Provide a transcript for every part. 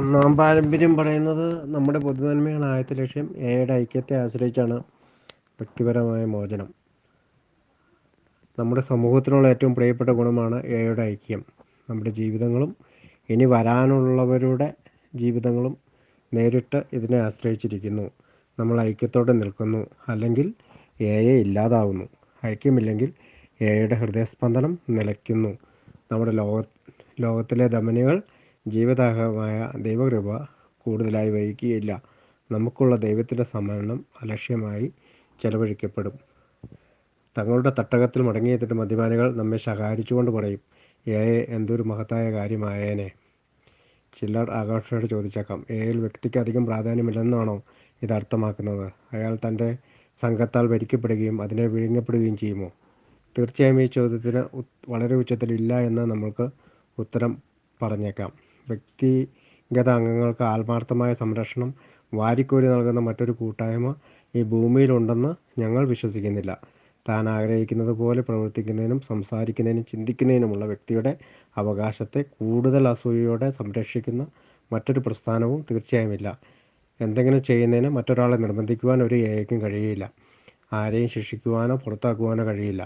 ഒന്നാം പാരമ്പര്യം പറയുന്നത് നമ്മുടെ പൊതുനന്മയാണ് ആദ്യത്തെ ലക്ഷ്യം. എയുടെ ഐക്യത്തെ ആശ്രയിച്ചാണ് വ്യക്തിപരമായ മോചനം. നമ്മുടെ സമൂഹത്തിനുള്ള ഏറ്റവും പ്രിയപ്പെട്ട ഗുണമാണ് എയുടെ ഐക്യം. നമ്മുടെ ജീവിതങ്ങളും ഇനി വരാനുള്ളവരുടെ ജീവിതങ്ങളും നേരിട്ട് ഇതിനെ ആശ്രയിച്ചിരിക്കുന്നു. നമ്മൾ ഐക്യത്തോടെ നിൽക്കുന്നു, അല്ലെങ്കിൽ എയെ ഇല്ലാതാവുന്നു. ഐക്യമില്ലെങ്കിൽ എയുടെ ഹൃദയസ്പന്ദനം നിലയ്ക്കുന്നു. നമ്മുടെ ലോകത്തിലെ ധമനികൾ ജീവദായകമായ ദൈവകൃപ കൂടുതലായി വഹിക്കുകയില്ല. നമുക്കുള്ള ദൈവത്തിൻ്റെ സമ്മാനം അലക്ഷ്യമായി ചെലവഴിക്കപ്പെടും. തങ്ങളുടെ തട്ടകത്തിൽ മടങ്ങിയെത്തിയിട്ട് മദ്യപാനികൾ നമ്മെ ശകാരിച്ചുകൊണ്ട് പറയും, എന്തൊരു മഹത്തായ കാര്യമായേനെ. ചിലർ ആകാംക്ഷയോടെ ചോദിച്ചേക്കാം, എയിൽ വ്യക്തിക്ക് അധികം പ്രാധാന്യമില്ലെന്നാണോ ഇത് അർത്ഥമാക്കുന്നത്? അയാൾ തൻ്റെ സംഘത്താൽ ഭരിക്കപ്പെടുകയും അതിനെ വിഴുങ്ങപ്പെടുകയും ചെയ്യുമോ? തീർച്ചയായും ഈ ചോദ്യത്തിന് വളരെ ഉച്ചത്തിൽ ഇല്ല എന്ന് നമ്മൾക്ക് ഉത്തരം പറഞ്ഞേക്കാം. വ്യക്തിഗത അംഗങ്ങൾക്ക് ആത്മാർത്ഥമായ സംരക്ഷണം വാരിക്കോരി നൽകുന്ന മറ്റൊരു കൂട്ടായ്മ ഈ ഭൂമിയിലുണ്ടെന്ന് ഞങ്ങൾ വിശ്വസിക്കുന്നില്ല. താൻ ആഗ്രഹിക്കുന്നത് പോലെ പ്രവർത്തിക്കുന്നതിനും സംസാരിക്കുന്നതിനും ചിന്തിക്കുന്നതിനുമുള്ള വ്യക്തിയുടെ അവകാശത്തെ കൂടുതൽ അസൂയയോടെ സംരക്ഷിക്കുന്ന മറ്റൊരു പ്രസ്ഥാനവും തീർച്ചയായും ഇല്ല. എന്തെങ്കിലും ചെയ്യുന്നതിന് മറ്റൊരാളെ നിർബന്ധിക്കുവാൻ ഒരു എയ്ക്കും കഴിയില്ല. ആരെയും ശിക്ഷിക്കുവാനോ പുറത്താക്കുവാനോ കഴിയില്ല.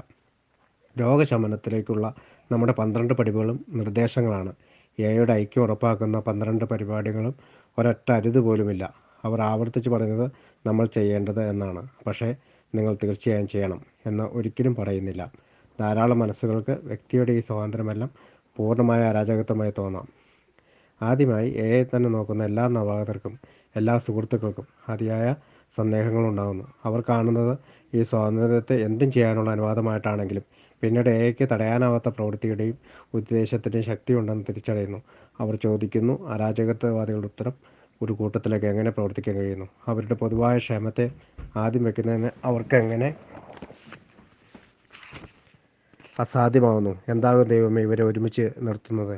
രോഗശമനത്തിലേക്കുള്ള നമ്മുടെ 12 പടികളും നിർദ്ദേശങ്ങളാണ്. എയുടെ ഐക്യം ഉറപ്പാക്കുന്ന 12 പരിപാടികളും ഒരൊറ്റ അരുത് പോലുമില്ല. അവർ ആവർത്തിച്ച് പറയുന്നത് നമ്മൾ ചെയ്യേണ്ടത് എന്നാണ്. പക്ഷേ നിങ്ങൾ തീർച്ചയായും ചെയ്യണം എന്ന് ഒരിക്കലും പറയുന്നില്ല. ധാരാളം മനസ്സുകൾക്ക് വ്യക്തിയുടെ ഈ സ്വാതന്ത്ര്യമെല്ലാം പൂർണ്ണമായ അരാജകത്വമായി തോന്നാം. ആദ്യമായി എയെ തന്നെ നോക്കുന്ന എല്ലാ നവാഗതർക്കും, എല്ലാ സുഹൃത്തുക്കൾക്കും അതിയായ സന്ദേഹങ്ങളുണ്ടാകുന്നു. അവർ കാണുന്നത് ഈ സ്വാതന്ത്ര്യത്തെ എന്തും ചെയ്യാനുള്ള അനുവാദമായിട്ടാണെങ്കിലും പിന്നീട് എയ്ക്ക് തടയാനാവാത്ത പ്രവൃത്തിയുടെയും ഉദ്ദേശത്തിൻ്റെയും ശക്തിയുണ്ടെന്ന് തിരിച്ചറിയുന്നു. അവർ ചോദിക്കുന്നു, അരാജകത്വവാദികളുടെ ഉത്തരം ഒരു കൂട്ടത്തിലേക്ക് എങ്ങനെ പ്രവർത്തിക്കാൻ കഴിയുന്നു? അവരുടെ പൊതുവായ ക്ഷേമത്തെ ആദ്യം വയ്ക്കുന്നതിന് അവർക്കെങ്ങനെ അസാധ്യമാവുന്നു? എന്താകും ദൈവമേ ഇവരെ ഒരുമിച്ച് നിർത്തുന്നത്?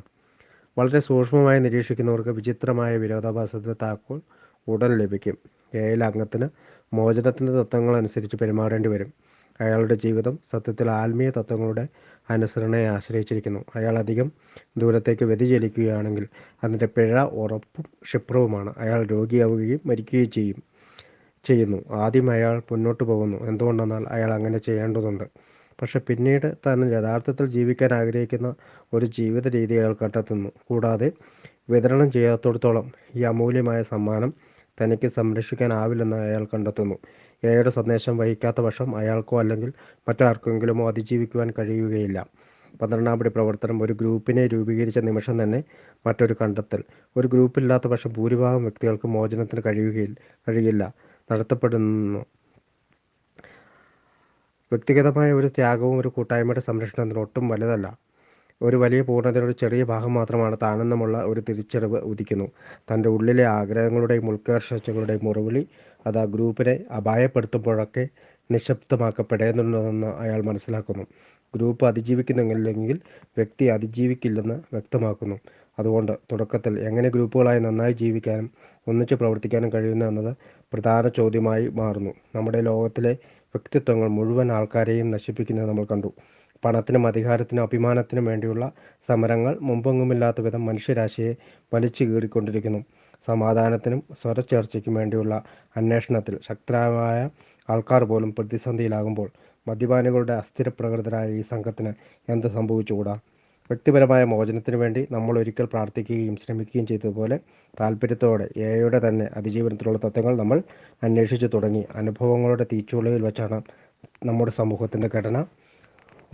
വളരെ സൂക്ഷ്മമായി നിരീക്ഷിക്കുന്നവർക്ക് വിചിത്രമായ വിരോധാഭാസത്തിന് താക്കോൽ ഉടൻ ലഭിക്കും. എയിലെ അംഗത്തിന് മോചനത്തിൻ്റെ തത്വങ്ങളനുസരിച്ച് പെരുമാറേണ്ടി വരും. അയാളുടെ ജീവിതം സത്യത്തിൽ ആത്മീയ തത്വങ്ങളുടെ അനുസരണയെ ആശ്രയിച്ചിരിക്കുന്നു. അയാൾ അധികം ദൂരത്തേക്ക് വ്യതിചലിക്കുകയാണെങ്കിൽ അതിൻ്റെ പിഴ ഉറപ്പും ക്ഷിപ്രവുമാണ്. അയാൾ രോഗിയാവുകയും മരിക്കുകയും ചെയ്യുന്നു. ആദ്യം അയാൾ മുന്നോട്ട് പോകുന്നു. എന്തുകൊണ്ടെന്നാൽ അയാൾ അങ്ങനെ ചെയ്യേണ്ടതുണ്ട്. പക്ഷെ പിന്നീട് താൻ യഥാർത്ഥത്തിൽ ജീവിക്കാൻ ആഗ്രഹിക്കുന്ന ഒരു ജീവിത രീതി അയാൾ കണ്ടെത്തുന്നു. കൂടാതെ വിതരണം ചെയ്യാത്തിടത്തോളം ഈ അമൂല്യമായ സമ്മാനം തനിക്ക് സംരക്ഷിക്കാനാവില്ലെന്ന് അയാൾ കണ്ടെത്തുന്നു. എയുടെ സന്ദേശം വഹിക്കാത്ത പക്ഷം അയാൾക്കോ അല്ലെങ്കിൽ മറ്റാർക്കെങ്കിലുമോ അതിജീവിക്കുവാൻ കഴിയുകയില്ല. 12-ാം പടി പ്രവർത്തനം ഒരു ഗ്രൂപ്പിനെ രൂപീകരിച്ച നിമിഷം തന്നെ മറ്റൊരു കണ്ടെത്തൽ. ഒരു ഗ്രൂപ്പില്ലാത്ത പക്ഷം ഭൂരിഭാഗം വ്യക്തികൾക്ക് മോചനത്തിന് കഴിയില്ല. നടത്തപ്പെടുന്നു. വ്യക്തിഗതമായ ഒരു ത്യാഗവും ഒരു കൂട്ടായ്മയുടെ സംരക്ഷണത്തിന് ഒട്ടും വലുതല്ല. ഒരു വലിയ പൂർണ്ണതയുടെ ഒരു ചെറിയ ഭാഗം മാത്രമാണ് താനെന്നുമുള്ള ഒരു തിരിച്ചറിവ് ഉദിക്കുന്നു. തൻ്റെ ഉള്ളിലെ ആഗ്രഹങ്ങളുടെയും ഉത്കർഷങ്ങളുടെയും മുറവിളി അത് ആ ഗ്രൂപ്പിനെ അപായപ്പെടുത്തുമ്പോഴൊക്കെ നിശബ്ദമാക്കപ്പെടേണ്ടതുണ്ടെന്ന് അയാൾ മനസ്സിലാക്കുന്നു. ഗ്രൂപ്പ് അതിജീവിക്കുന്നില്ലെങ്കിൽ വ്യക്തി അതിജീവിക്കില്ലെന്ന് വ്യക്തമാക്കുന്നു. അതുകൊണ്ട് തുടക്കത്തിൽ എങ്ങനെ ഗ്രൂപ്പുകളായി നന്നായി ജീവിക്കാനും ഒന്നിച്ച് പ്രവർത്തിക്കാനും കഴിയുന്നു എന്നത് പ്രധാന ചോദ്യമായി മാറുന്നു. നമ്മുടെ ലോകത്തിലെ വ്യക്തിത്വങ്ങൾ മുഴുവൻ ആൾക്കാരെയും നശിപ്പിക്കുന്നത് നമ്മൾ കണ്ടു. പണത്തിനും അധികാരത്തിനും അഭിമാനത്തിനും വേണ്ടിയുള്ള സമരങ്ങൾ മുമ്പെങ്ങുമില്ലാത്ത വിധം മനുഷ്യരാശിയെ വലിച്ചു കീറിക്കൊണ്ടിരിക്കുന്നു. സമാധാനത്തിനും സ്വരച്ചേർച്ചയ്ക്കും വേണ്ടിയുള്ള അന്വേഷണത്തിൽ ശക്തരായ ആൾക്കാർ പോലും പ്രതിസന്ധിയിലാകുമ്പോൾ മദ്യപാനികളുടെ അസ്ഥിരപ്രകൃതരായ ഈ സംഘത്തിന് എന്ത് സംഭവിച്ചുകൂടാ? വ്യക്തിപരമായ മോചനത്തിനു വേണ്ടി നമ്മൾ ഒരിക്കൽ പ്രാർത്ഥിക്കുകയും ശ്രമിക്കുകയും ചെയ്തതുപോലെ താല്പര്യത്തോടെ എയുടെ തന്നെ അതിജീവനത്തിലുള്ള തത്വങ്ങൾ നമ്മൾ അന്വേഷിച്ചു തുടങ്ങി. അനുഭവങ്ങളുടെ തീച്ചൂളയിൽ വെച്ചാണ് നമ്മുടെ സമൂഹത്തിൻ്റെ ഘടന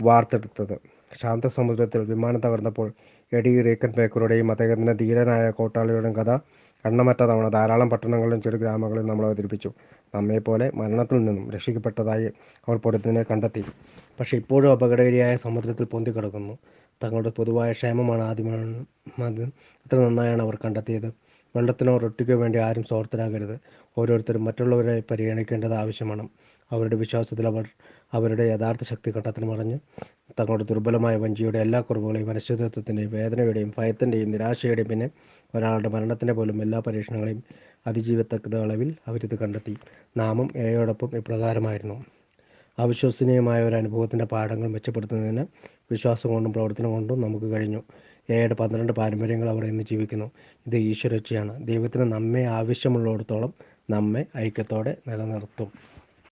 വാർത്തെടുത്തത്. ശാന്തസമുദ്രത്തിൽ വിമാനം തകർന്നപ്പോൾ എഡി റീക്കൻബേക്കറുടെയും അദ്ദേഹത്തിൻ്റെ ധീരനായ കോട്ടാളിയുടെയും കഥ എണ്ണമറ്റ തവണ ധാരാളം പട്ടണങ്ങളിലും ചെറു ഗ്രാമങ്ങളിലും നമ്മൾ അവതരിപ്പിച്ചു. നമ്മെപ്പോലെ മരണത്തിൽ നിന്നും രക്ഷിക്കപ്പെട്ടതായി അവർ പൊടുന്നതിനെ കണ്ടെത്തി. പക്ഷേ ഇപ്പോഴും അപകടകാരിയായ സമുദ്രത്തിൽ പൊന്തിക്കിടക്കുന്നു. തങ്ങളുടെ പൊതുവായ ക്ഷേമമാണ് ആദ്യം എത്ര നന്നായാണ് അവർ കണ്ടെത്തിയത്. വെള്ളത്തിനോ റൊട്ടിക്കോ വേണ്ടി ആരും സ്വാർത്ഥരാകരുത്. ഓരോരുത്തരും മറ്റുള്ളവരെ പരിഗണിക്കേണ്ടത് ആവശ്യമാണ്. അവരുടെ വിശ്വാസത്തിൽ അവർ അവരുടെ യഥാർത്ഥ ശക്തി കണ്ടെത്തൽ മറിഞ്ഞ് തങ്ങളുടെ ദുർബലമായ വഞ്ചിയുടെ എല്ലാ കുറവുകളെയും അനിശ്ചിതത്വത്തിൻ്റെയും വേദനയുടെയും ഭയത്തിൻ്റെയും നിരാശയുടെയും പിന്നെ ഒരാളുടെ മരണത്തിൻ്റെ പോലും എല്ലാ പരീക്ഷണങ്ങളെയും അതിജീവത്തക്ക അളവിൽ അവരിത് കണ്ടെത്തി. നാമും എയോടൊപ്പം ഇപ്രകാരമായിരുന്നു. അവിശ്വസനീയമായ ഒരു അനുഭവത്തിൻ്റെ പാഠങ്ങൾ മെച്ചപ്പെടുത്തുന്നതിന് വിശ്വാസം കൊണ്ടും പ്രവർത്തനം കൊണ്ടും നമുക്ക് കഴിഞ്ഞു. എയുടെ 12 പാരമ്പര്യങ്ങൾ അവർ ഇന്ന് ജീവിക്കുന്നു. ഇത് ഈശ്വരേച്ഛയാണ്. ദൈവത്തിന് നമ്മെ ആവശ്യമുള്ളിടത്തോളം നമ്മെ ഐക്യത്തോടെ നിലനിർത്തും.